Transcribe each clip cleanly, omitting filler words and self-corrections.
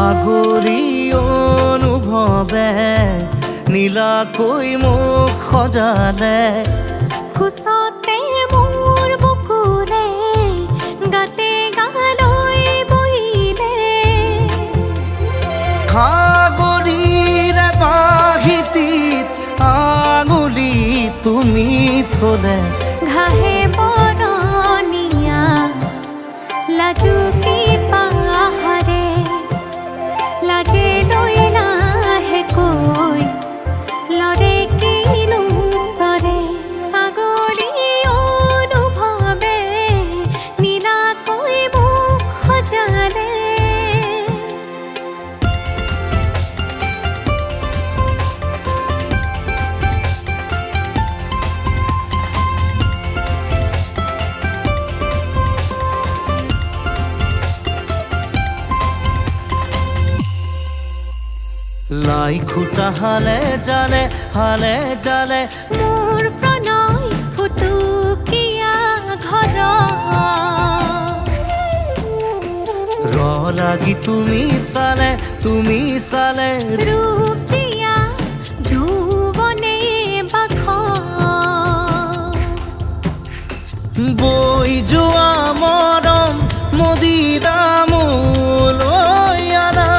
আগৰি অনুভৱে নীলাকৈ মুখ সজালে কোচতে মোৰ বুকুৰে গাতে গালৈ বহিলে সাগৰীৰে বাহিতিত আঙুলি তুমি থলে ঘাহে বৰণীয়া লাজুকী পাহাৰে লাজে লৈ লাহেকৈ লৰে কিনো চৰে আগলি অনুভৱে নীলাকৈ মুখ সজালে লাই খুটা হালে জালে মোৰ প্ৰণয় ফুটুকীয়া ঘৰ ৰ লাগি তুমি চালে ৰূপ জিয়া যৌৱনে বাখ বৈ যোৱা মৰম মদিৰা মোলৈ আনা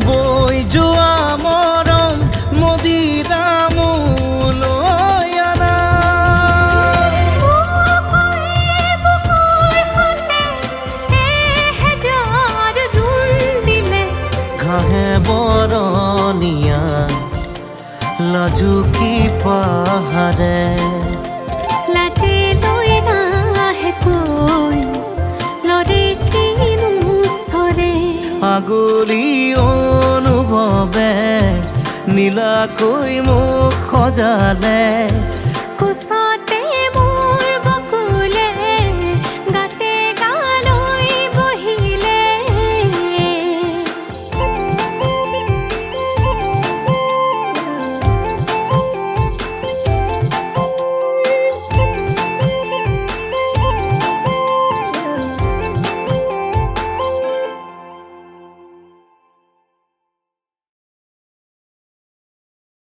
বৈ যোৱা মৰম মদিৰা মোলৈ আনা ঘাহে বৰণীয়া লাজুকী পাহাৰে লাজে লৈ লাহেকৈ লৰে কিনো চৰে আগলি অনুভৱে নীলাকৈ মুখ সজালে